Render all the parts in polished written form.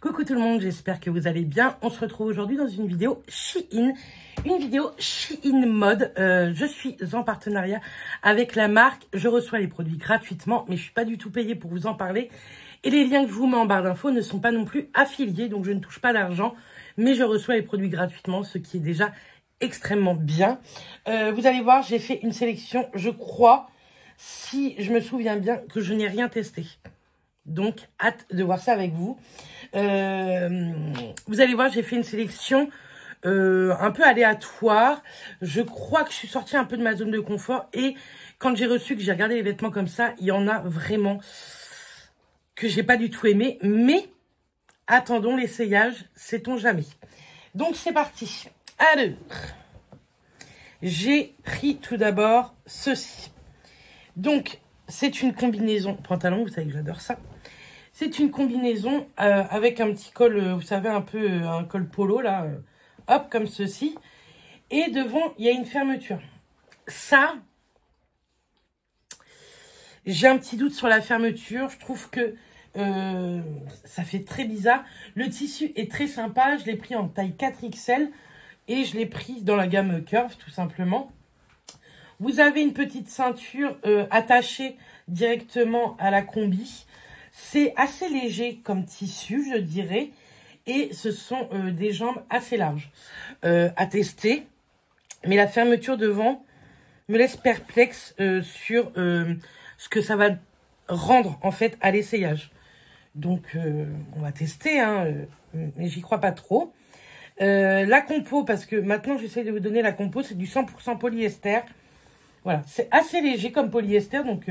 Coucou tout le monde, j'espère que vous allez bien. On se retrouve aujourd'hui dans une vidéo Shein, mode. Je suis en partenariat avec la marque. Je reçois les produits gratuitement, mais je suis pas du tout payée pour vous en parler. Et les liens que je vous mets en barre d'infos ne sont pas non plus affiliés, donc je ne touche pas d'argent, mais je reçois les produits gratuitement, ce qui est déjà extrêmement bien. Vous allez voir, j'ai fait une sélection, je crois, si je me souviens bien, que je n'ai rien testé. Donc, hâte de voir ça avec vous. Vous allez voir, j'ai fait une sélection un peu aléatoire. Je crois que je suis sortie un peu de ma zone de confort. Et quand j'ai reçu, que j'ai regardé les vêtements comme ça, il y en a vraiment que j'ai pas du tout aimé. Mais attendons l'essayage, sait-on jamais. Donc, c'est parti. Alors, j'ai pris tout d'abord ceci. Donc, c'est une combinaison pantalon, vous savez que j'adore ça. C'est une combinaison avec un petit col, vous savez, un peu un col polo, là, hop, comme ceci. Et devant, il y a une fermeture. Ça, j'ai un petit doute sur la fermeture. Je trouve que ça fait très bizarre. Le tissu est très sympa. Je l'ai pris en taille 4XL et je l'ai pris dans la gamme Curve, tout simplement. Vous avez une petite ceinture attachée directement à la combi. C'est assez léger comme tissu, je dirais. Et ce sont des jambes assez larges à tester. Mais la fermeture devant me laisse perplexe sur ce que ça va rendre en fait à l'essayage. Donc on va tester, hein, mais j'y crois pas trop. La compo, parce que maintenant j'essaie de vous donner la compo, c'est du 100% polyester. Voilà, c'est assez léger comme polyester, donc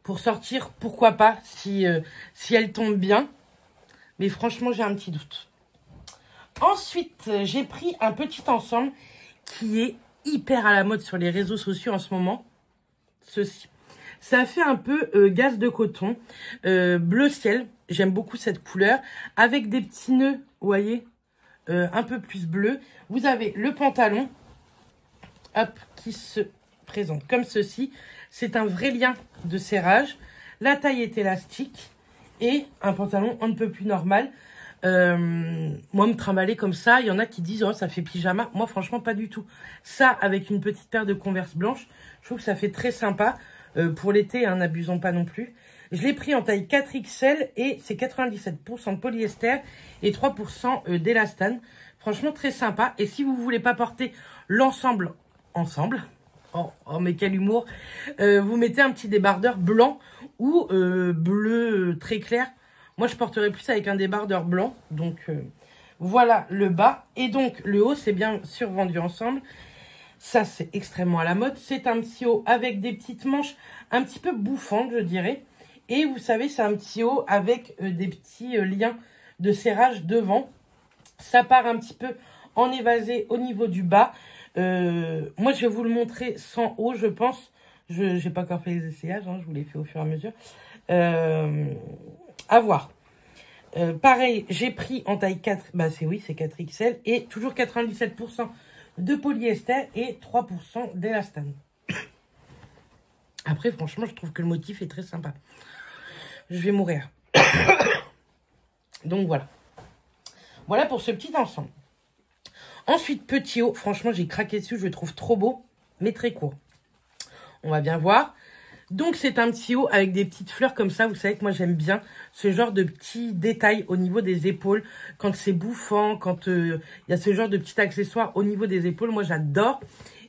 pour sortir, pourquoi pas, si elle tombe bien. Mais franchement, j'ai un petit doute. Ensuite, j'ai pris un petit ensemble qui est hyper à la mode sur les réseaux sociaux en ce moment. Ceci. Ça fait un peu gaze de coton, bleu ciel. J'aime beaucoup cette couleur. Avec des petits nœuds, vous voyez, un peu plus bleu. Vous avez le pantalon. Hop, qui se présente comme ceci. C'est un vrai lien de serrage. La taille est élastique et un pantalon on ne peut plus normal. Moi, me trimballer comme ça, il y en a qui disent oh, ça fait pyjama. Moi, franchement, pas du tout. Ça, avec une petite paire de Converse blanches, je trouve que ça fait très sympa. Pour l'été, hein, n'abusons pas non plus. Je l'ai pris en taille 4XL et c'est 97% de polyester et 3% d'élastane. Franchement, très sympa. Et si vous voulez pas porter l'ensemble ensemble, oh mais quel humour, vous mettez un petit débardeur blanc ou bleu très clair. Moi je porterais plus avec un débardeur blanc. Donc voilà le bas. Et donc le haut, c'est bien sûr vendu ensemble. Ça, c'est extrêmement à la mode. C'est un petit haut avec des petites manches un petit peu bouffantes, je dirais. Et vous savez, c'est un petit haut avec des petits liens de serrage devant. Ça part un petit peu en évasé au niveau du bas. Moi, je vais vous le montrer sans haut, je pense. Je n'ai pas encore fait les essayages, hein, je vous les fais au fur et à mesure. À voir. Pareil, j'ai pris en taille 4, bah c'est 4XL. Et toujours 97% de polyester et 3% d'élastane. Après, franchement, je trouve que le motif est très sympa. Je vais mourir. Donc voilà. Voilà pour ce petit ensemble. Ensuite, petit haut. Franchement, j'ai craqué dessus. Je le trouve trop beau, mais très court. On va bien voir. Donc, c'est un petit haut avec des petites fleurs comme ça. Vous savez que moi, j'aime bien ce genre de petits détails au niveau des épaules. Quand c'est bouffant, quand il y a ce genre de petits accessoires au niveau des épaules. Moi, j'adore.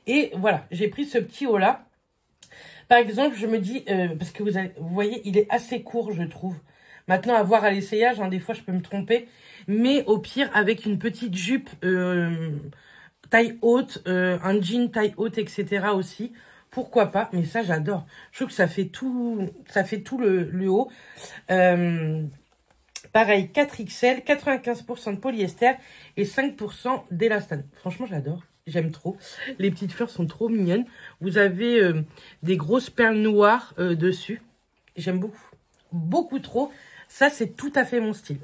Et voilà, j'ai pris ce petit haut-là. Par exemple, je me dis, parce que vous voyez, il est assez court, je trouve. Maintenant, à voir à l'essayage, hein, des fois, je peux me tromper. Mais au pire, avec une petite jupe taille haute, un jean taille haute, etc. aussi. Pourquoi pas? Mais ça, j'adore. Je trouve que ça fait tout le haut. Pareil, 4XL, 95% de polyester et 5% d'élastane. Franchement, j'adore. J'aime trop. Les petites fleurs sont trop mignonnes. Vous avez des grosses perles noires dessus. J'aime beaucoup. Beaucoup trop. Ça, c'est tout à fait mon style.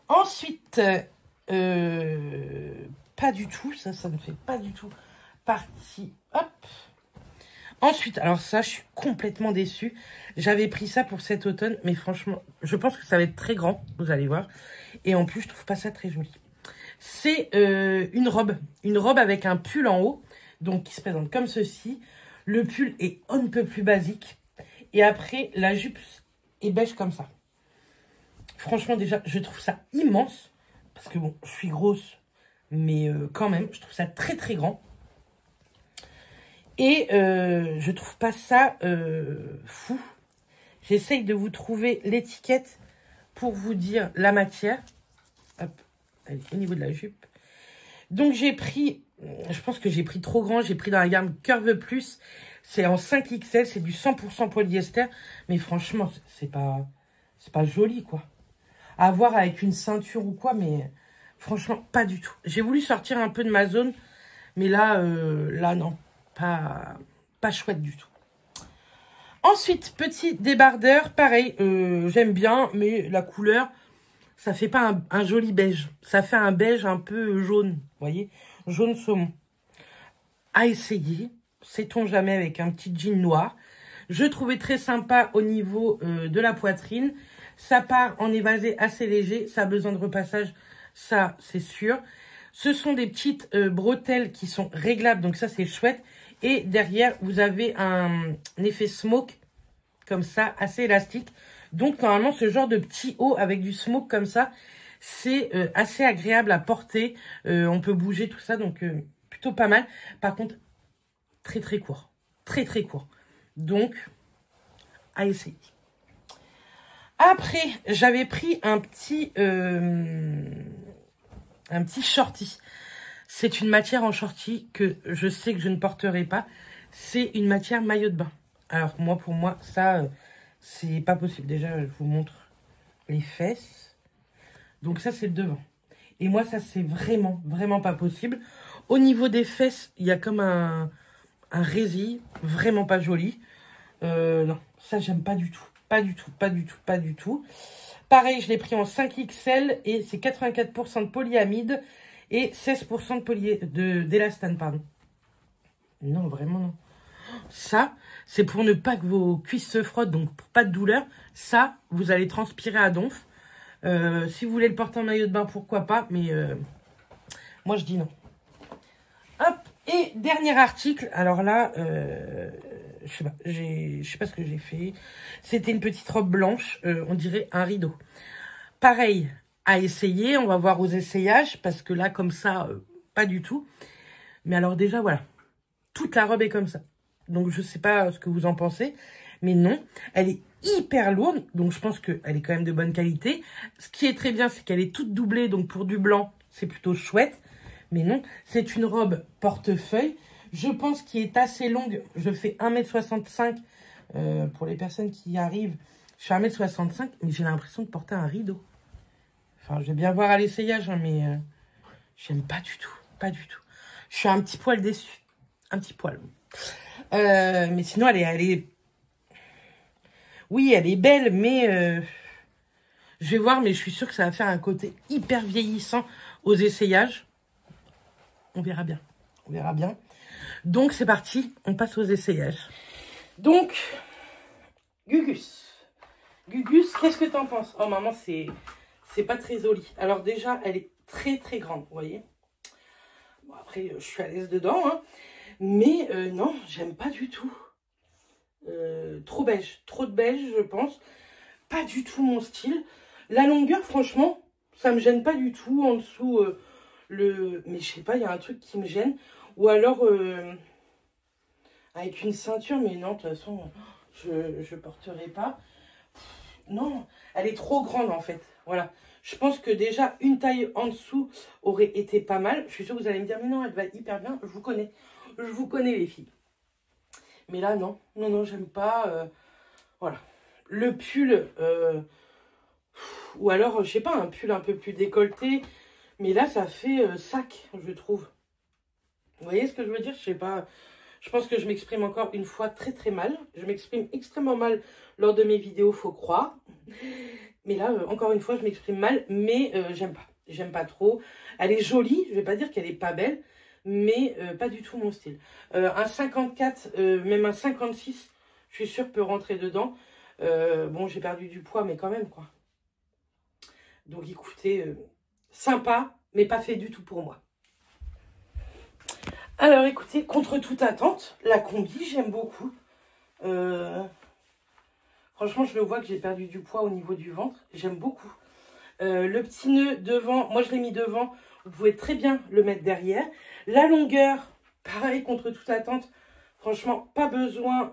Ensuite, pas du tout. Ça ne fait pas du tout partie. Hop. Ensuite, alors ça, je suis complètement déçue. J'avais pris ça pour cet automne, mais franchement, je pense que ça va être très grand, vous allez voir. Et en plus, je trouve pas ça très joli. C'est une robe avec un pull en haut, donc qui se présente comme ceci. Le pull est on ne peut plus basique. Et après, la jupe est beige comme ça. Franchement, déjà, je trouve ça immense. Parce que bon, je suis grosse, mais quand même, je trouve ça très très grand. Et je trouve pas ça fou. J'essaye de vous trouver l'étiquette pour vous dire la matière. Hop, allez, au niveau de la jupe. Donc j'ai pris, je pense que j'ai pris trop grand. J'ai pris dans la gamme Curve Plus. C'est en 5XL, c'est du 100% polyester. Mais franchement, c'est pas joli quoi. À voir avec une ceinture ou quoi, mais franchement, pas du tout. J'ai voulu sortir un peu de ma zone, mais là non. Pas chouette du tout. Ensuite, petit débardeur. Pareil, j'aime bien, mais la couleur, ça fait pas un joli beige. Ça fait un beige un peu jaune, vous voyez, jaune saumon. À essayer, sait-on jamais, avec un petit jean noir. Je trouvais très sympa au niveau de la poitrine. Ça part en évasé assez léger. Ça a besoin de repassage, ça c'est sûr. Ce sont des petites bretelles qui sont réglables, donc ça c'est chouette. Et derrière, vous avez un effet smoke, comme ça, assez élastique. Donc, normalement, ce genre de petit haut avec du smoke comme ça, c'est assez agréable à porter. On peut bouger tout ça, donc plutôt pas mal. Par contre, très très court. Très très court. Donc, à essayer. Après, j'avais pris un petit shorty. C'est une matière en shorty que je sais que je ne porterai pas. C'est une matière maillot de bain. Alors moi, pour moi, ça, c'est pas possible. Déjà, je vous montre les fesses. Donc ça, c'est le devant. Et moi, ça, c'est vraiment, vraiment pas possible. Au niveau des fesses, il y a comme un résil. Vraiment pas joli. Non, ça, j'aime pas du tout. Pas du tout, pas du tout, pas du tout. Pareil, je l'ai pris en 5XL et c'est 84% de polyamide. Et 16% d'élastane, pardon. Non, vraiment non. Ça, c'est pour ne pas que vos cuisses se frottent, donc pour pas de douleur. Ça, vous allez transpirer à donf. Si vous voulez le porter en maillot de bain, pourquoi pas. Mais moi, je dis non. Hop, et dernier article. Alors là, je sais pas ce que j'ai fait. C'était une petite robe blanche. On dirait un rideau. Pareil. À essayer, on va voir aux essayages, parce que là, comme ça, pas du tout. Mais alors déjà, voilà, toute la robe est comme ça. Donc, je sais pas ce que vous en pensez, mais non, elle est hyper lourde, donc je pense qu'elle est quand même de bonne qualité. Ce qui est très bien, c'est qu'elle est toute doublée, donc pour du blanc, c'est plutôt chouette. Mais non, c'est une robe portefeuille, je pense qu'elle est assez longue. Je fais 1m65, pour les personnes qui y arrivent, je fais 1m65, mais j'ai l'impression de porter un rideau. Enfin, je vais bien voir à l'essayage, hein, mais j'aime pas du tout. Pas du tout. Je suis un petit poil déçue. Un petit poil. Mais sinon, elle est... Oui, elle est belle, mais... Je vais voir, mais je suis sûre que ça va faire un côté hyper vieillissant aux essayages. On verra bien. On verra bien. Donc, c'est parti. On passe aux essayages. Donc, Gugus. Gugus, qu'est-ce que t'en penses? Oh, maman, c'est pas très joli. Alors déjà, elle est très très grande, vous voyez. Bon, après, je suis à l'aise dedans, hein. Mais non, j'aime pas du tout. Trop beige. Trop de beige, je pense. Pas du tout mon style. La longueur, franchement, ça me gêne pas du tout. En dessous, mais je sais pas, il y a un truc qui me gêne. Ou alors, avec une ceinture, mais non, de toute façon, je porterai pas. Non, elle est trop grande en fait. Voilà. Je pense que déjà une taille en dessous aurait été pas mal. Je suis sûre que vous allez me dire, mais non, elle va hyper bien. Je vous connais. Je vous connais les filles. Mais là, non. Non, non, j'aime pas. Voilà. Le pull, ou alors, je sais pas, un pull un peu plus décolleté. Mais là, ça fait sac, je trouve. Vous voyez ce que je veux dire? Je sais pas. Je pense que je m'exprime encore une fois très très mal. Je m'exprime extrêmement mal lors de mes vidéos, faut croire. Mais là, encore une fois, je m'exprime mal, mais j'aime pas. J'aime pas trop. Elle est jolie, je vais pas dire qu'elle est pas belle, mais pas du tout mon style. Un 54, même un 56, je suis sûre peut rentrer dedans. Bon, j'ai perdu du poids, mais quand même, quoi. Donc, écoutez, sympa, mais pas fait du tout pour moi. Alors, écoutez, contre toute attente, la combi, j'aime beaucoup. Franchement, je le vois que j'ai perdu du poids au niveau du ventre. J'aime beaucoup. Le petit nœud devant, moi, je l'ai mis devant. Vous pouvez très bien le mettre derrière. La longueur, pareil, contre toute attente. Franchement, pas besoin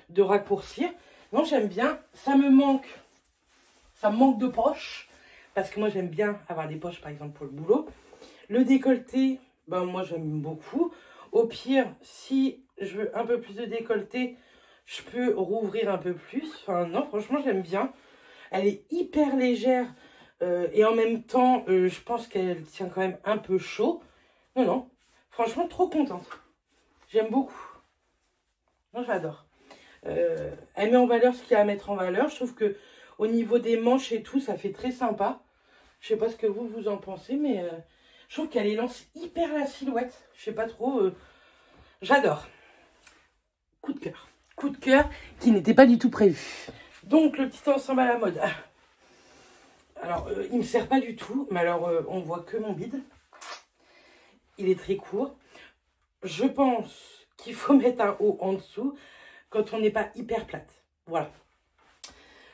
de raccourcir. Non, j'aime bien. Ça me manque de poches. Parce que moi, j'aime bien avoir des poches, par exemple, pour le boulot. Le décolleté, ben, moi, j'aime beaucoup. Au pire, si je veux un peu plus de décolleté, je peux rouvrir un peu plus. Enfin, non, franchement, j'aime bien. Elle est hyper légère. Et en même temps, je pense qu'elle tient quand même un peu chaud. Non, non. Franchement, trop contente. J'aime beaucoup. Moi, j'adore. Elle met en valeur ce qu'il y a à mettre en valeur. Je trouve que au niveau des manches et tout, ça fait très sympa. Je sais pas ce que vous en pensez, mais je trouve qu'elle élance hyper la silhouette. Je sais pas trop. J'adore. Coup de cœur. Coup de cœur qui n'était pas du tout prévu. Donc, le petit ensemble à la mode. Alors, il me sert pas du tout. Mais alors, on voit que mon bide. Il est très court. Je pense qu'il faut mettre un haut en dessous quand on n'est pas hyper plate. Voilà.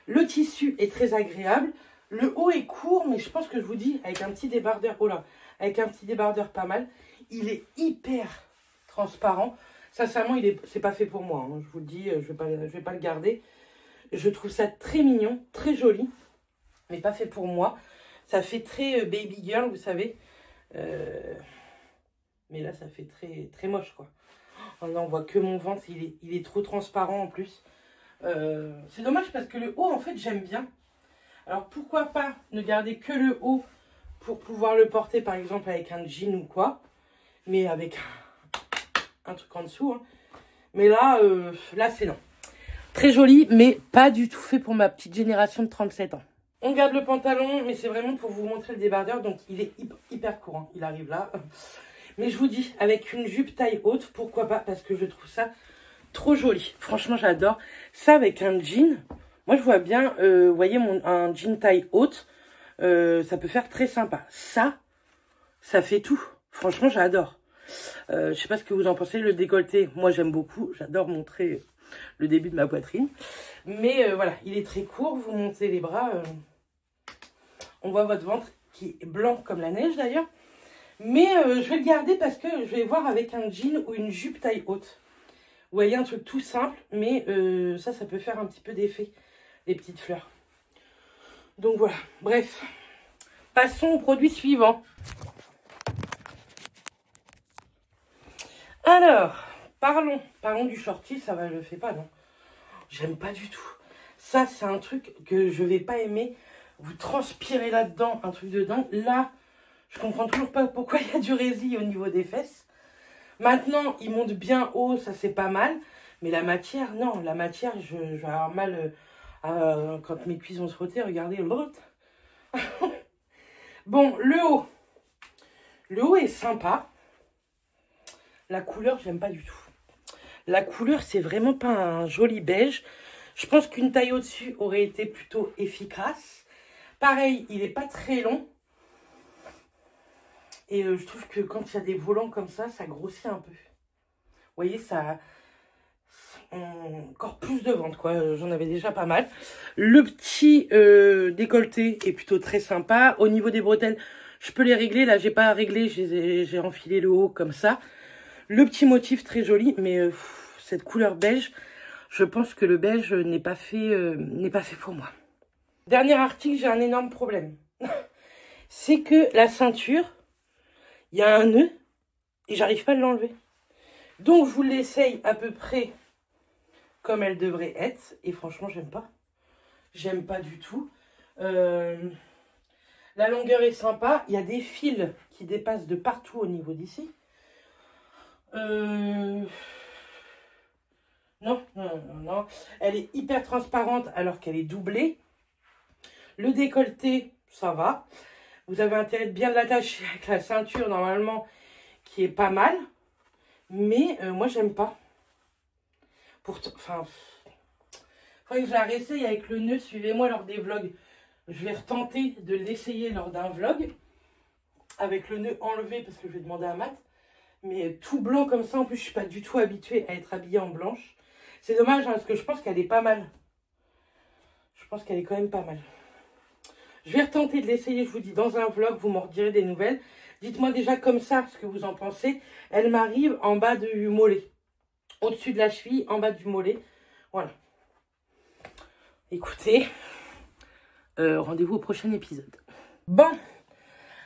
Le tissu est très agréable. Le haut est court, mais je pense que je vous dis, avec un petit débardeur, oh là, avec un petit débardeur pas mal, il est hyper transparent. Sincèrement, c'est pas fait pour moi. Hein. Je vous le dis, je vais pas le garder. Je trouve ça très mignon, très joli, mais pas fait pour moi. Ça fait très baby girl, vous savez. Mais là, ça fait très, très moche, quoi. Oh, là, on voit que mon ventre, il est trop transparent en plus. C'est dommage parce que le haut, en fait, j'aime bien. Alors, pourquoi pas ne garder que le haut pour pouvoir le porter, par exemple, avec un jean ou quoi. Mais avec un truc en dessous. Hein. Mais là, là c'est non. Très joli, mais pas du tout fait pour ma petite génération de 37 ans. On garde le pantalon, mais c'est vraiment pour vous montrer le débardeur. Donc, il est hyper court. Hein. Il arrive là. Mais je vous dis, avec une jupe taille haute, pourquoi pas? Parce que je trouve ça trop joli. Franchement, j'adore. Ça, avec un jean, moi, je vois bien, vous voyez, un jean taille haute, ça peut faire très sympa. Ça fait tout. Franchement, j'adore. Je sais pas ce que vous en pensez. Le décolleté, moi, j'aime beaucoup. J'adore montrer le début de ma poitrine. Mais voilà, il est très court. Vous montez les bras. On voit votre ventre qui est blanc comme la neige, d'ailleurs. Mais je vais le garder parce que je vais voir avec un jean ou une jupe taille haute. Vous voyez, un truc tout simple, mais ça peut faire un petit peu d'effet, les petites fleurs. Donc voilà, bref. Passons au produit suivant. Alors, parlons du shorty, ça va, je le fais pas, non. J'aime pas du tout. Ça, c'est un truc que je vais pas aimer. Vous transpirez là-dedans, un truc dedans. Là, je comprends toujours pas pourquoi il y a du résil au niveau des fesses. Maintenant, il monte bien haut, ça c'est pas mal. Mais la matière, non, la matière, je vais avoir mal quand mes cuisses vont se frotter. Regardez l'autre. Bon, le haut. Le haut est sympa. La couleur, j'aime pas du tout. La couleur, c'est vraiment pas un joli beige. Je pense qu'une taille au-dessus aurait été plutôt efficace. Pareil, il n'est pas très long. Et je trouve que quand il y a des volants comme ça grossit un peu. Vous voyez, ça... Encore plus de ventre, quoi. J'en avais déjà pas mal. Le petit décolleté est plutôt très sympa. Au niveau des bretelles, je peux les régler. Là, j'ai pas à régler. J'ai enfilé le haut comme ça. Le petit motif très joli. Mais cette couleur beige, je pense que le beige n'est pas fait pour moi. Dernier article, j'ai un énorme problème. C'est que la ceinture... Il y a un nœud et j'arrive pas à l'enlever. Donc, je vous l'essaye à peu près comme elle devrait être. Et franchement, j'aime pas. J'aime pas du tout. La longueur est sympa. Il y a des fils qui dépassent de partout au niveau d'ici. Non. Elle est hyper transparente alors qu'elle est doublée. Le décolleté, ça va. Vous avez intérêt de bien l'attacher avec la ceinture, normalement, qui est pas mal. Mais moi, j'aime pas. Pourtant, enfin, faudrait que je la réessaye avec le nœud. Suivez-moi lors des vlogs. Je vais retenter de l'essayer lors d'un vlog. Avec le nœud enlevé parce que je vais demander à Matt. Mais tout blanc comme ça, en plus, je suis pas du tout habituée à être habillée en blanche. C'est dommage, hein, parce que je pense qu'elle est pas mal. Je pense qu'elle est quand même pas mal. Je vais retenter de l'essayer, je vous dis, dans un vlog. Vous m'en redirez des nouvelles. Dites-moi déjà comme ça ce que vous en pensez. Elle m'arrive en bas du mollet. Au-dessus de la cheville, en bas du mollet. Voilà. Écoutez, rendez-vous au prochain épisode. Bon,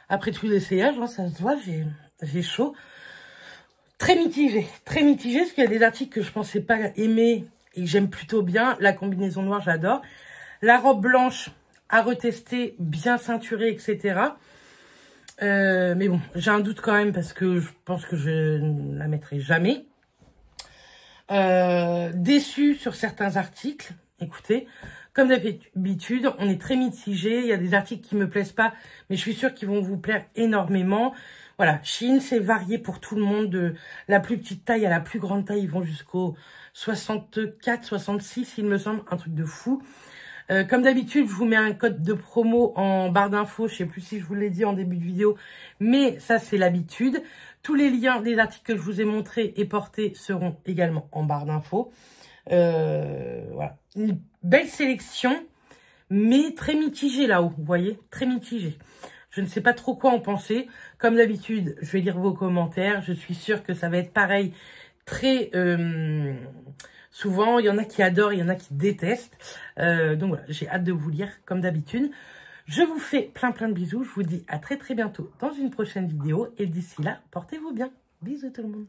après tous les essayages, hein, ça se voit, j'ai chaud. Très mitigé, parce qu'il y a des articles que je pensais pas aimer et que j'aime plutôt bien. La combinaison noire, j'adore. La robe blanche à retester, bien ceinturée, etc. Mais bon, j'ai un doute quand même parce que je pense que je ne la mettrai jamais. Déçue sur certains articles. Écoutez, comme d'habitude, on est très mitigé. Il y a des articles qui me plaisent pas, mais je suis sûre qu'ils vont vous plaire énormément. Voilà, Shein, c'est varié pour tout le monde, de la plus petite taille à la plus grande taille. Ils vont jusqu'au 64, 66, il me semble, un truc de fou. Comme d'habitude, je vous mets un code de promo en barre d'infos. Je sais plus si je vous l'ai dit en début de vidéo, mais ça, c'est l'habitude. Tous les liens des articles que je vous ai montrés et portés seront également en barre d'infos. Voilà, une belle sélection, mais très mitigée là-haut, vous voyez, très mitigée. Je ne sais pas trop quoi en penser. Comme d'habitude, je vais lire vos commentaires. Je suis sûre que ça va être pareil très souvent. Il y en a qui adorent, il y en a qui détestent. Donc voilà, j'ai hâte de vous lire comme d'habitude. Je vous fais plein de bisous. Je vous dis à très bientôt dans une prochaine vidéo. Et d'ici là, portez-vous bien. Bisous tout le monde.